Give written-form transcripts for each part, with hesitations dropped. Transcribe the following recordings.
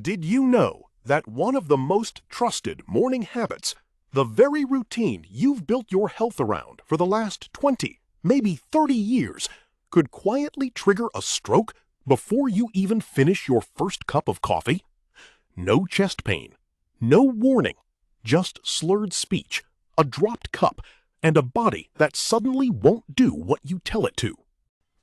Did you know that one of the most trusted morning habits, the very routine you've built your health around for the last 20, maybe 30 years, could quietly trigger a stroke before you even finish your first cup of coffee? No chest pain, no warning, just slurred speech, a dropped cup, and a body that suddenly won't do what you tell it to.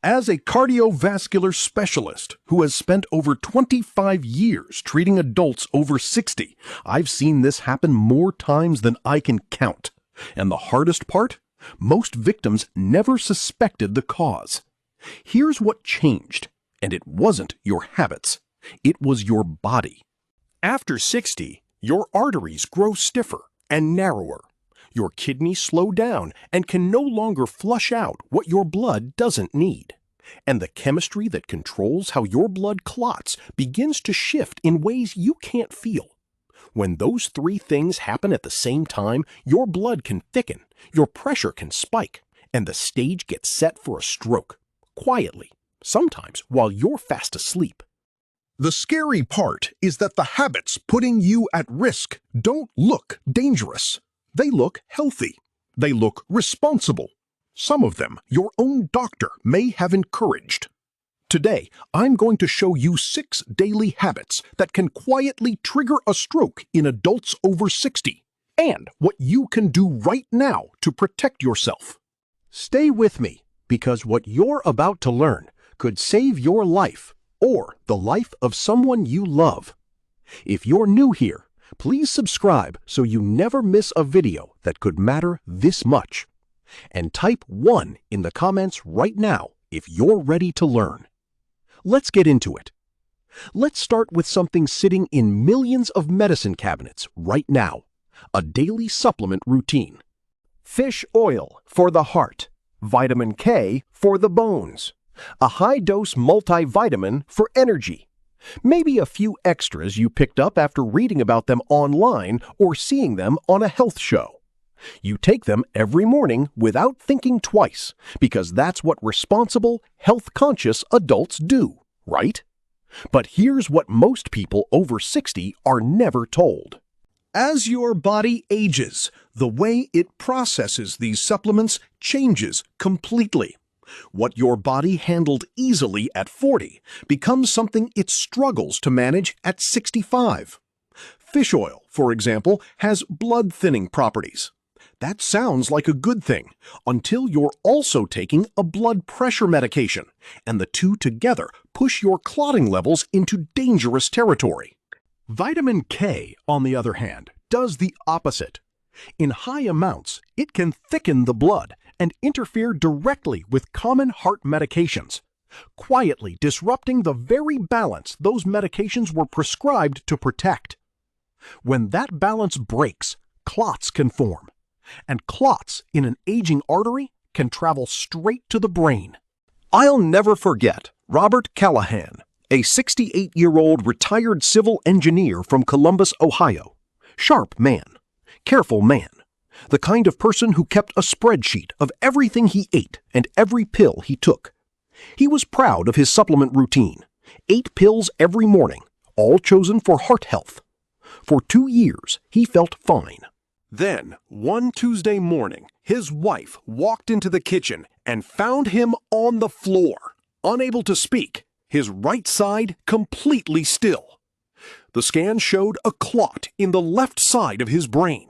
As a cardiovascular specialist who has spent over 25 years treating adults over 60, I've seen this happen more times than I can count. And the hardest part? Most victims never suspected the cause. Here's what changed, and it wasn't your habits. It was your body. After 60, your arteries grow stiffer and narrower. Your kidneys slow down and can no longer flush out what your blood doesn't need. And the chemistry that controls how your blood clots begins to shift in ways you can't feel. When those three things happen at the same time, your blood can thicken, your pressure can spike, and the stage gets set for a stroke, quietly, sometimes while you're fast asleep. The scary part is that the habits putting you at risk don't look dangerous. They look healthy. They look responsible. Some of them your own doctor may have encouraged. Today, I'm going to show you 6 daily habits that can quietly trigger a stroke in adults over 60, and what you can do right now to protect yourself. Stay with me, because what you're about to learn could save your life or the life of someone you love. If you're new here, please subscribe so you never miss a video that could matter this much. And type 1 in the comments right now if you're ready to learn. Let's get into it. Let's start with something sitting in millions of medicine cabinets right now, a daily supplement routine. Fish oil for the heart, vitamin K for the bones, a high-dose multivitamin for energy, maybe a few extras you picked up after reading about them online or seeing them on a health show. You take them every morning without thinking twice, because that's what responsible, health-conscious adults do, right? But here's what most people over 60 are never told. As your body ages, the way it processes these supplements changes completely. What your body handled easily at 40 becomes something it struggles to manage at 65. Fish oil, for example, has blood-thinning properties. That sounds like a good thing until you're also taking a blood pressure medication, and the two together push your clotting levels into dangerous territory. Vitamin K, on the other hand, does the opposite. In high amounts, it can thicken the blood and interfere directly with common heart medications, quietly disrupting the very balance those medications were prescribed to protect. When that balance breaks, clots can form. And clots in an aging artery can travel straight to the brain. I'll never forget Robert Callahan, a 68-year-old retired civil engineer from Columbus, Ohio. Sharp man, careful man, the kind of person who kept a spreadsheet of everything he ate and every pill he took. He was proud of his supplement routine, 8 pills every morning, all chosen for heart health. For 2 years, he felt fine. Then, one Tuesday morning, his wife walked into the kitchen and found him on the floor, unable to speak, his right side completely still. The scan showed a clot in the left side of his brain.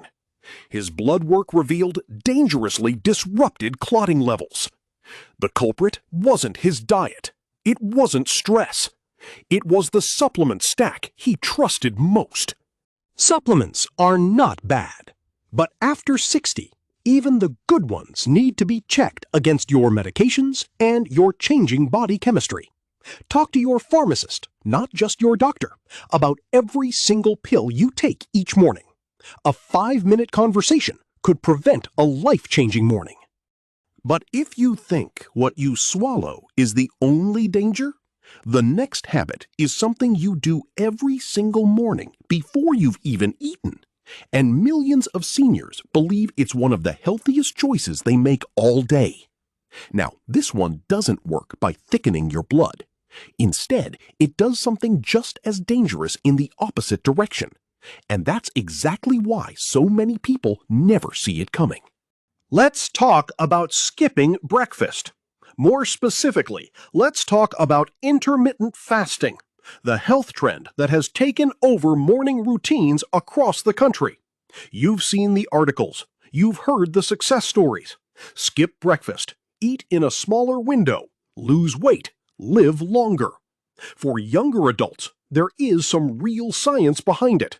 His blood work revealed dangerously disrupted clotting levels. The culprit wasn't his diet. It wasn't stress. It was the supplement stack he trusted most. Supplements are not bad. But after 60, even the good ones need to be checked against your medications and your changing body chemistry. Talk to your pharmacist, not just your doctor, about every single pill you take each morning. A 5-minute conversation could prevent a life-changing morning. But if you think what you swallow is the only danger, the next habit is something you do every single morning before you've even eaten. And millions of seniors believe it's one of the healthiest choices they make all day. Now, this one doesn't work by thickening your blood. Instead, it does something just as dangerous in the opposite direction. And that's exactly why so many people never see it coming. Let's talk about skipping breakfast. More specifically, let's talk about intermittent fasting, the health trend that has taken over morning routines across the country. You've seen the articles. You've heard the success stories. Skip breakfast, eat in a smaller window, lose weight, live longer. For younger adults, there is some real science behind it.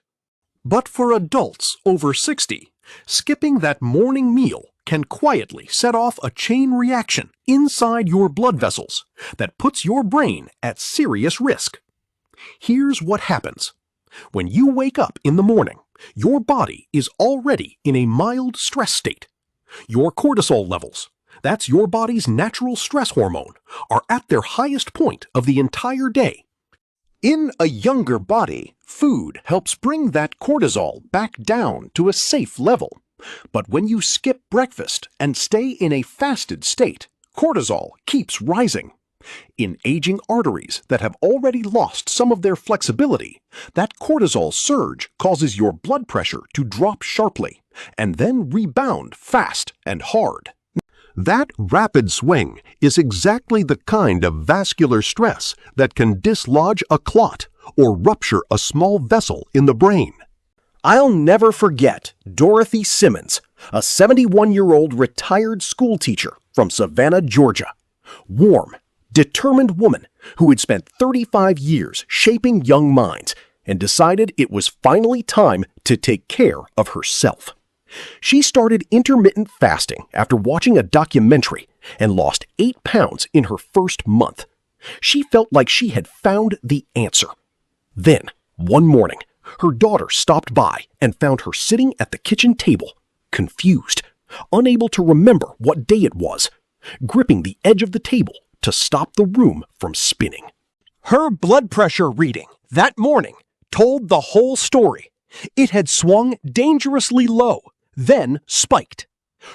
But for adults over 60, skipping that morning meal can quietly set off a chain reaction inside your blood vessels that puts your brain at serious risk. Here's what happens. When you wake up in the morning, your body is already in a mild stress state. Your cortisol levels, that's your body's natural stress hormone, are at their highest point of the entire day. In a younger body, food helps bring that cortisol back down to a safe level. But when you skip breakfast and stay in a fasted state, cortisol keeps rising. In aging arteries that have already lost some of their flexibility, that cortisol surge causes your blood pressure to drop sharply and then rebound fast and hard. That rapid swing is exactly the kind of vascular stress that can dislodge a clot or rupture a small vessel in the brain. I'll never forget Dorothy Simmons, a 71-year-old retired school teacher from Savannah, Georgia. Warm, determined woman who had spent 35 years shaping young minds and decided it was finally time to take care of herself. She started intermittent fasting after watching a documentary and lost 8 pounds in her first month. She felt like she had found the answer. Then, one morning, her daughter stopped by and found her sitting at the kitchen table, confused, unable to remember what day it was, gripping the edge of the table to stop the room from spinning. Her blood pressure reading that morning told the whole story. It had swung dangerously low, then spiked.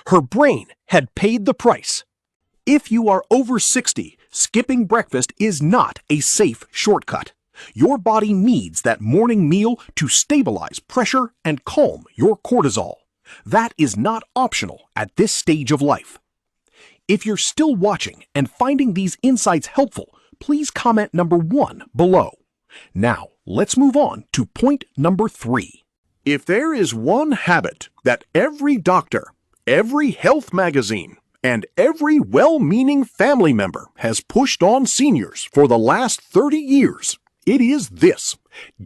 Her brain had paid the price. If you are over 60, skipping breakfast is not a safe shortcut. Your body needs that morning meal to stabilize pressure and calm your cortisol. That is not optional at this stage of life. If you're still watching and finding these insights helpful, please comment number 1 below. Now, let's move on to point number 3. If there is one habit that every doctor, every health magazine, and every well-meaning family member has pushed on seniors for the last 30 years, it is this: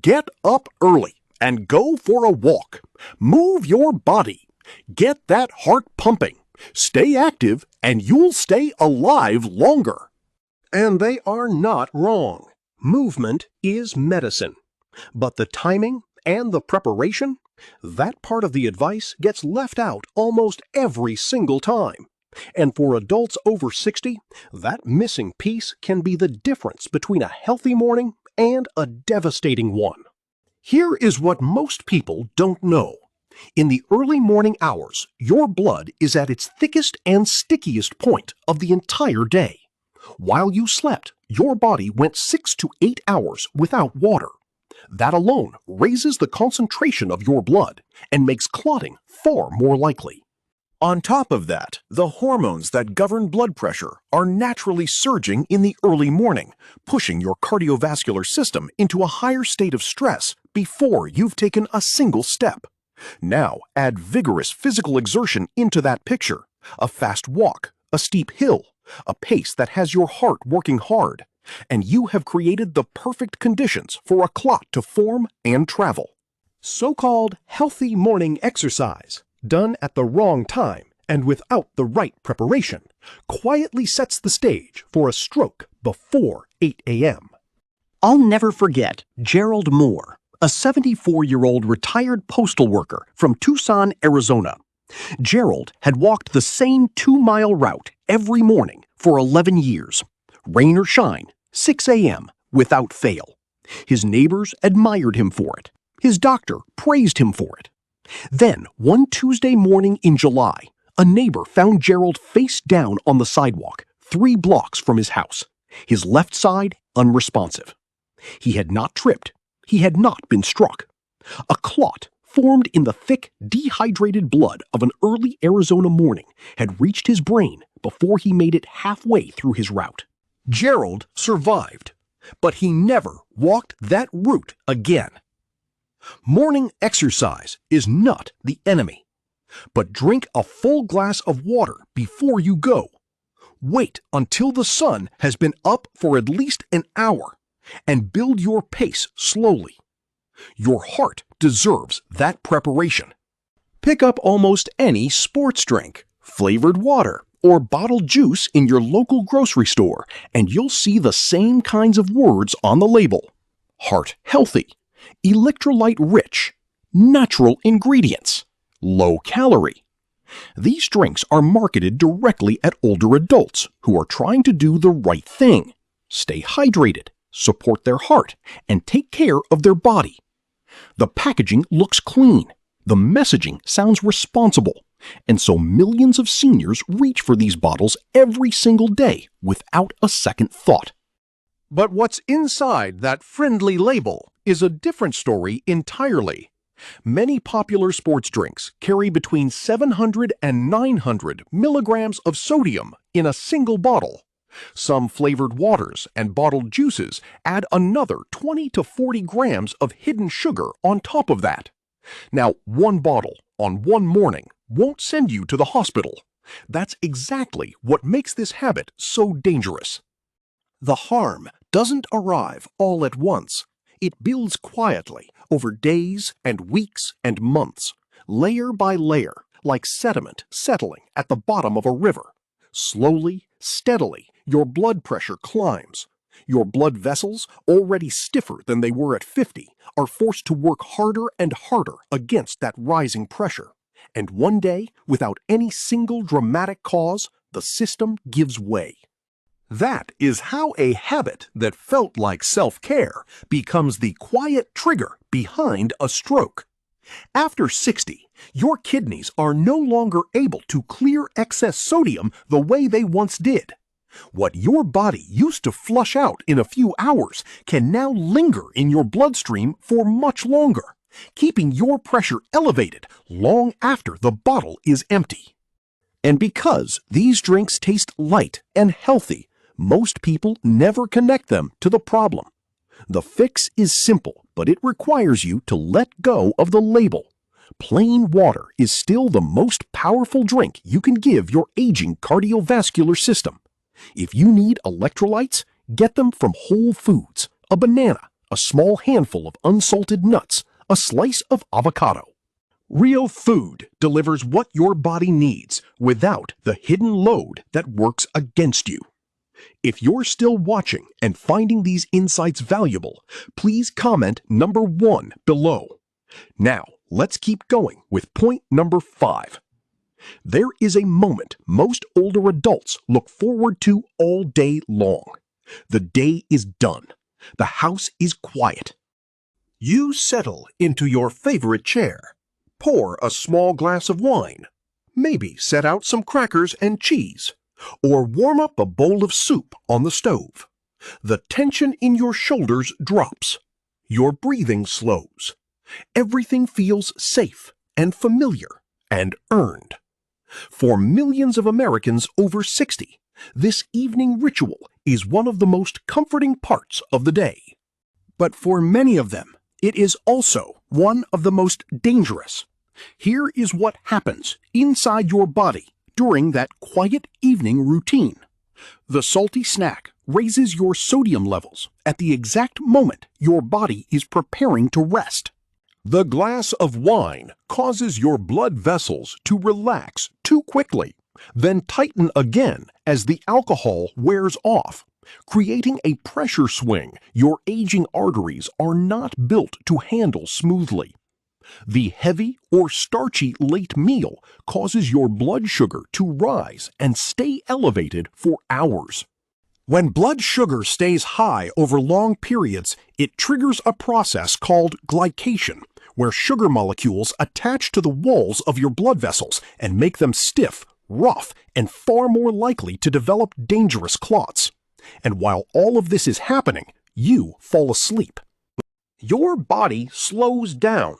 get up early and go for a walk. Move your body. Get that heart pumping. Stay active and you'll stay alive longer. And they are not wrong. Movement is medicine. But the timing and the preparation, that part of the advice gets left out almost every single time. And for adults over 60, that missing piece can be the difference between a healthy morning and a devastating one. Here is what most people don't know. In the early morning hours, your blood is at its thickest and stickiest point of the entire day. While you slept, your body went 6 to 8 hours without water. That alone raises the concentration of your blood and makes clotting far more likely. On top of that, the hormones that govern blood pressure are naturally surging in the early morning, pushing your cardiovascular system into a higher state of stress before you've taken a single step. Now add vigorous physical exertion into that picture: a fast walk, a steep hill, a pace that has your heart working hard, and you have created the perfect conditions for a clot to form and travel. So-called healthy morning exercise, done at the wrong time and without the right preparation, quietly sets the stage for a stroke before 8 a.m. I'll never forget Gerald Moore, a 74-year-old retired postal worker from Tucson, Arizona. Gerald had walked the same 2-mile route every morning for 11 years, rain or shine, 6 a.m. without fail. His neighbors admired him for it. His doctor praised him for it. Then, one Tuesday morning in July, a neighbor found Gerald face down on the sidewalk 3 blocks from his house. his left side unresponsive. He had not tripped. He had not been struck. A clot formed in the thick, dehydrated blood of an early Arizona morning had reached his brain before he made it halfway through his route. Gerald survived, but he never walked that route again. Morning exercise is not the enemy, but drink a full glass of water before you go. Wait until the sun has been up for at least an hour and build your pace slowly. Your heart deserves that preparation. Pick up almost any sports drink, flavored water, or bottled juice in your local grocery store, and you'll see the same kinds of words on the label. Heart healthy, electrolyte rich, natural ingredients, low calorie. These drinks are marketed directly at older adults who are trying to do the right thing, stay hydrated, support their heart, and take care of their body. The packaging looks clean, the messaging sounds responsible, and so millions of seniors reach for these bottles every single day without a second thought. But what's inside that friendly label is a different story entirely. Many popular sports drinks carry between 700 and 900 milligrams of sodium in a single bottle. Some flavored waters and bottled juices add another 20 to 40 grams of hidden sugar on top of that. Now, one bottle on one morning won't send you to the hospital. That's exactly what makes this habit so dangerous. The harm doesn't arrive all at once. It builds quietly over days and weeks and months, layer by layer, like sediment settling at the bottom of a river. Slowly, steadily, your blood pressure climbs. Your blood vessels, already stiffer than they were at 50, are forced to work harder and harder against that rising pressure. And one day, without any single dramatic cause, the system gives way. That is how a habit that felt like self-care becomes the quiet trigger behind a stroke. After 60, your kidneys are no longer able to clear excess sodium the way they once did. What your body used to flush out in a few hours can now linger in your bloodstream for much longer, keeping your pressure elevated long after the bottle is empty. And because these drinks taste light and healthy, most people never connect them to the problem. The fix is simple, but it requires you to let go of the label. Plain water is still the most powerful drink you can give your aging cardiovascular system. If you need electrolytes, get them from whole foods, a banana, a small handful of unsalted nuts, a slice of avocado. Real food delivers what your body needs without the hidden load that works against you. If you're still watching and finding these insights valuable, please comment number 1 below. Now, let's keep going with point number 5. There is a moment most older adults look forward to all day long. The day is done. The house is quiet. You settle into your favorite chair. Pour a small glass of wine. Maybe set out some crackers and cheese. Or warm up a bowl of soup on the stove. The tension in your shoulders drops. Your breathing slows. Everything feels safe and familiar and earned. For millions of Americans over 60, this evening ritual is one of the most comforting parts of the day. But for many of them, it is also one of the most dangerous. Here is what happens inside your body during that quiet evening routine. The salty snack raises your sodium levels at the exact moment your body is preparing to rest. The glass of wine causes your blood vessels to relax too quickly, then tighten again as the alcohol wears off, creating a pressure swing your aging arteries are not built to handle smoothly. The heavy or starchy late meal causes your blood sugar to rise and stay elevated for hours. When blood sugar stays high over long periods, it triggers a process called glycation, where sugar molecules attach to the walls of your blood vessels and make them stiff, rough, and far more likely to develop dangerous clots. And while all of this is happening, you fall asleep. Your body slows down.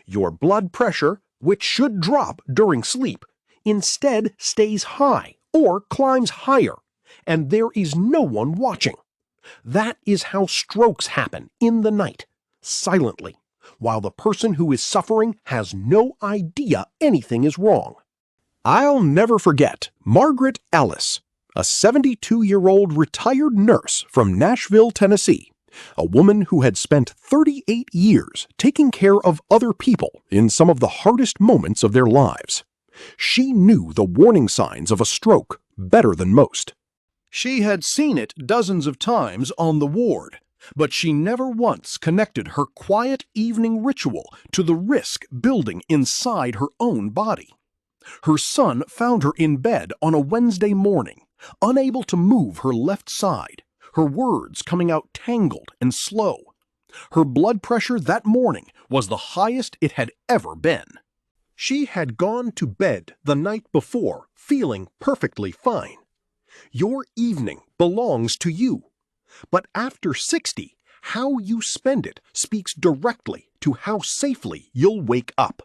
Your blood pressure, which should drop during sleep, instead stays high or climbs higher, and there is no one watching. That is how strokes happen in the night, silently, while the person who is suffering has no idea anything is wrong. I'll never forget Margaret Ellis, a 72-year-old retired nurse from Nashville, Tennessee, a woman who had spent 38 years taking care of other people in some of the hardest moments of their lives. She knew the warning signs of a stroke better than most. She had seen it dozens of times on the ward, but she never once connected her quiet evening ritual to the risk building inside her own body. Her son found her in bed on a Wednesday morning, unable to move her left side, her words coming out tangled and slow. Her blood pressure that morning was the highest it had ever been. She had gone to bed the night before feeling perfectly fine. Your evening belongs to you. But after 60, how you spend it speaks directly to how safely you'll wake up.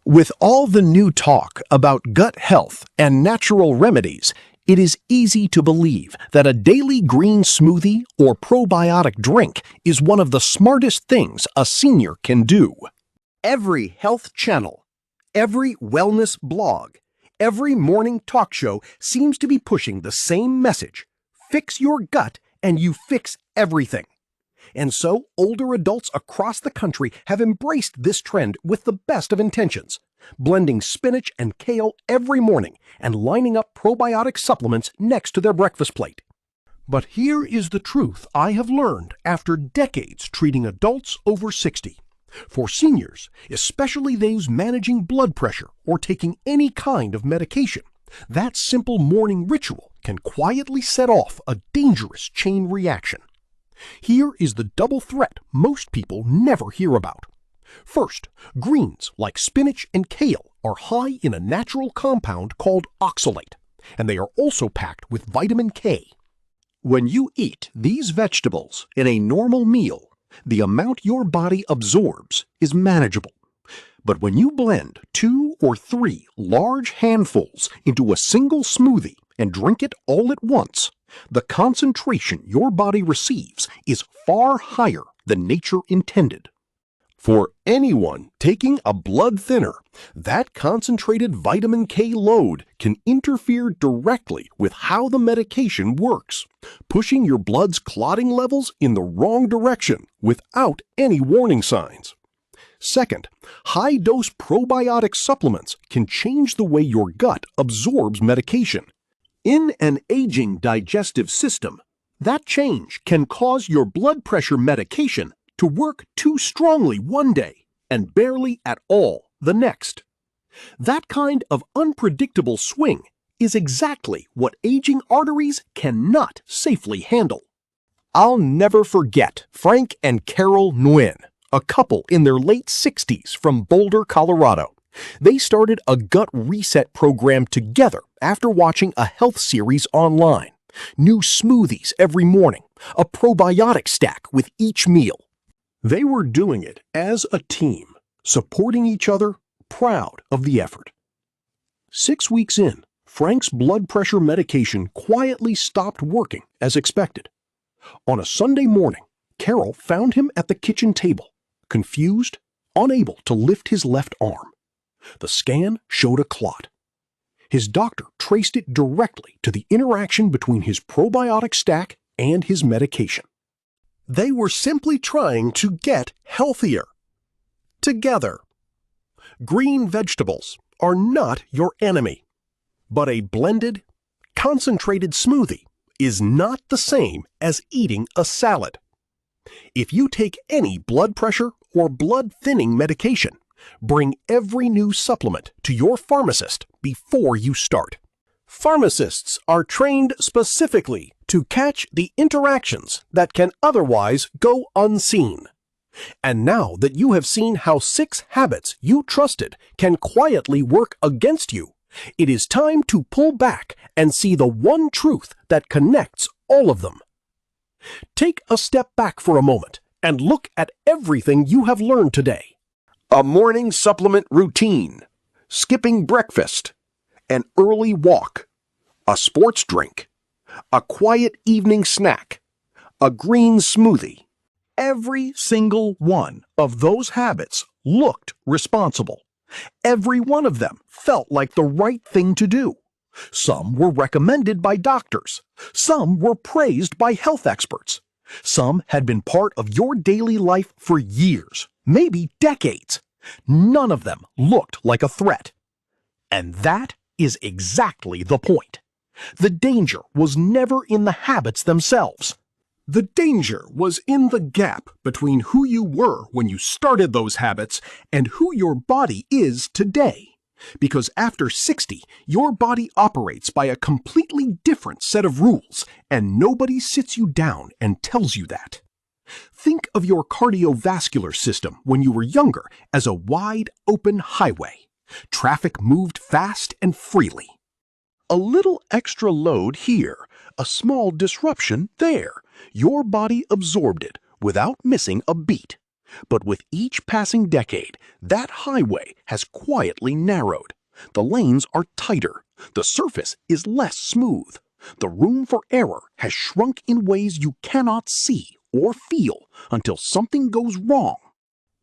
With all the new talk about gut health and natural remedies, it is easy to believe that a daily green smoothie or probiotic drink is one of the smartest things a senior can do. Every health channel, every wellness blog, every morning talk show seems to be pushing the same message: fix your gut and you fix everything. And so older adults across the country have embraced this trend with the best of intentions, blending spinach and kale every morning and lining up probiotic supplements next to their breakfast plate. But here is the truth I have learned after decades treating adults over 60. For seniors, especially those managing blood pressure or taking any kind of medication, that simple morning ritual can quietly set off a dangerous chain reaction. Here is the double threat most people never hear about. First, greens like spinach and kale are high in a natural compound called oxalate, and they are also packed with vitamin K. When you eat these vegetables in a normal meal, the amount your body absorbs is manageable. But when you blend 2 or 3 large handfuls into a single smoothie and drink it all at once, the concentration your body receives is far higher than nature intended. For anyone taking a blood thinner, that concentrated vitamin K load can interfere directly with how the medication works, pushing your blood's clotting levels in the wrong direction without any warning signs. Second, high-dose probiotic supplements can change the way your gut absorbs medication. In an aging digestive system, that change can cause your blood pressure medication to work too strongly one day and barely at all the next. That kind of unpredictable swing is exactly what aging arteries cannot safely handle. I'll never forget Frank and Carol Nguyen, a couple in their late 60s from Boulder, Colorado. They started a gut reset program together after watching a health series online. New smoothies every morning, a probiotic stack with each meal. They were doing it as a team, supporting each other, proud of the effort. 6 weeks in, Frank's blood pressure medication quietly stopped working as expected. On a Sunday morning, Carol found him at the kitchen table, confused, unable to lift his left arm. The scan showed a clot. His doctor traced it directly to the interaction between his probiotic stack and his medication. They were simply trying to get healthier. Together. Green vegetables are not your enemy, but a blended, concentrated smoothie is not the same as eating a salad. If you take any blood pressure or blood thinning medication, bring every new supplement to your pharmacist before you start. Pharmacists are trained specifically to catch the interactions that can otherwise go unseen. And now that you have seen how 6 habits you trusted can quietly work against you, it is time to pull back and see the one truth that connects all of them. Take a step back for a moment and look at everything you have learned today. A morning supplement routine, skipping breakfast, an early walk, a sports drink, a quiet evening snack, a green smoothie. Every single one of those habits looked responsible. Every one of them felt like the right thing to do. Some were recommended by doctors. Some were praised by health experts. Some had been part of your daily life for years, maybe decades. None of them looked like a threat. And that is exactly the point. The danger was never in the habits themselves. The danger was in the gap between who you were when you started those habits and who your body is today. Because after 60, your body operates by a completely different set of rules, and nobody sits you down and tells you that. Think of your cardiovascular system when you were younger as a wide open highway. Traffic moved fast and freely. A little extra load here, a small disruption there. Your body absorbed it without missing a beat. But with each passing decade, that highway has quietly narrowed. The lanes are tighter. The surface is less smooth. The room for error has shrunk in ways you cannot see or feel until something goes wrong.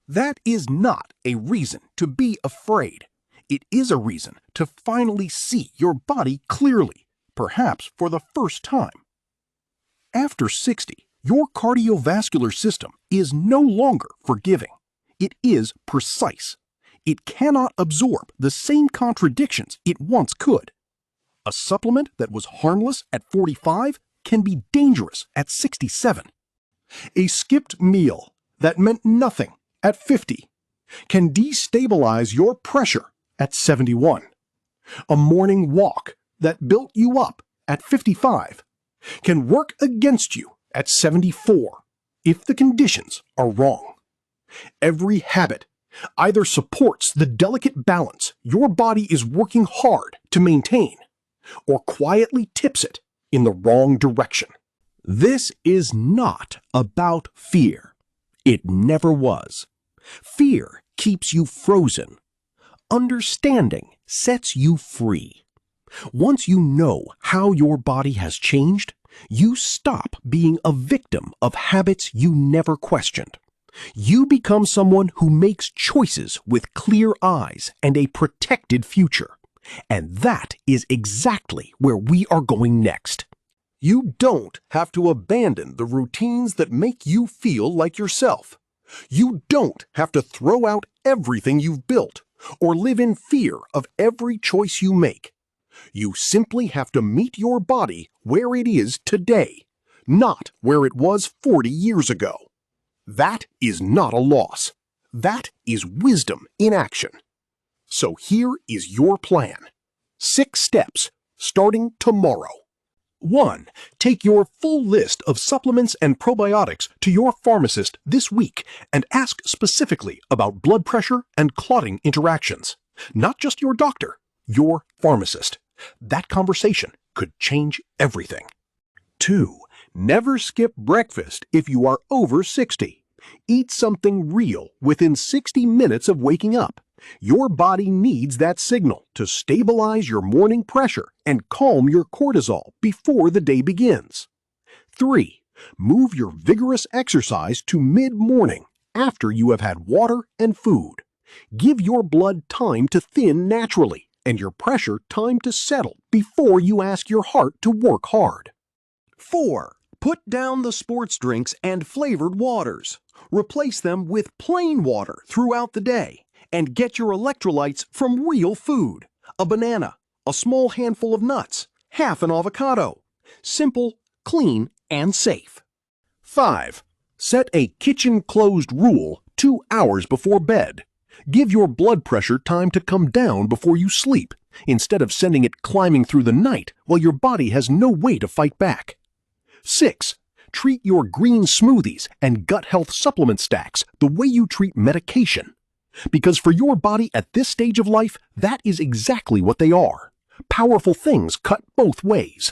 That is not a reason to be afraid. It is a reason to finally see your body clearly, perhaps for the first time. After 60, your cardiovascular system is no longer forgiving. It is precise. It cannot absorb the same contradictions it once could. A supplement that was harmless at 45 can be dangerous at 67. A skipped meal that meant nothing at 50 can destabilize your pressure at 71. A morning walk that built you up at 55 can work against you at 74 if the conditions are wrong. Every habit either supports the delicate balance your body is working hard to maintain or quietly tips it in the wrong direction. This is not about fear. It never was. Fear keeps you frozen. Understanding sets you free. Once you know how your body has changed, you stop being a victim of habits you never questioned. You become someone who makes choices with clear eyes and a protected future. And that is exactly where we are going next. You don't have to abandon the routines that make you feel like yourself. You don't have to throw out everything you've built or live in fear of every choice you make. You simply have to meet your body where it is today, not where it was 40 years ago. That is not a loss. That is wisdom in action. So here is your plan. 6 steps, starting tomorrow. 1. Take your full list of supplements and probiotics to your pharmacist this week and ask specifically about blood pressure and clotting interactions. Not just your doctor, your pharmacist. That conversation could change everything. 2. Never skip breakfast if you are over 60. Eat something real within 60 minutes of waking up. Your body needs that signal to stabilize your morning pressure and calm your cortisol before the day begins. 3. Move your vigorous exercise to mid-morning after you have had water and food. Give your blood time to thin naturally and your pressure time to settle before you ask your heart to work hard. 4. Put down the sports drinks and flavored waters. Replace them with plain water throughout the day. And get your electrolytes from real food. A banana, a small handful of nuts, half an avocado. Simple, clean, and safe. 5. Set a kitchen-closed rule 2 hours before bed. Give your blood pressure time to come down before you sleep, instead of sending it climbing through the night while your body has no way to fight back. 6. Treat your green smoothies and gut health supplement stacks the way you treat medication. Because for your body at this stage of life, that is exactly what they are. Powerful things cut both ways.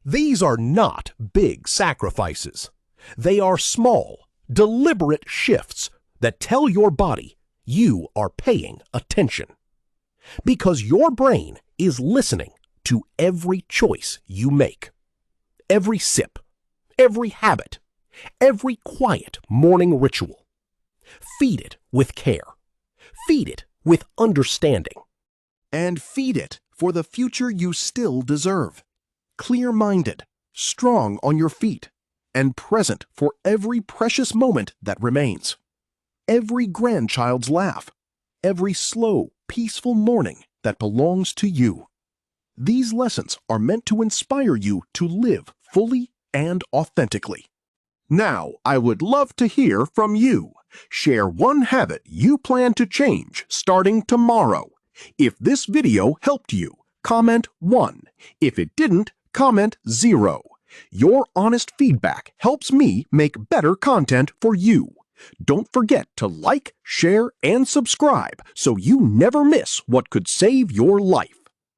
These are not big sacrifices. They are small, deliberate shifts that tell your body you are paying attention. Because your brain is listening to every choice you make. Every sip, every habit, every quiet morning ritual. Feed it with care. Feed it with understanding. And feed it for the future you still deserve. Clear-minded, strong on your feet, and present for every precious moment that remains. Every grandchild's laugh. Every slow, peaceful morning that belongs to you. These lessons are meant to inspire you to live fully and authentically. Now, I would love to hear from you. Share one habit you plan to change starting tomorrow. If this video helped you, comment 1. If it didn't, comment 0. Your honest feedback helps me make better content for you. Don't forget to like, share, and subscribe so you never miss what could save your life.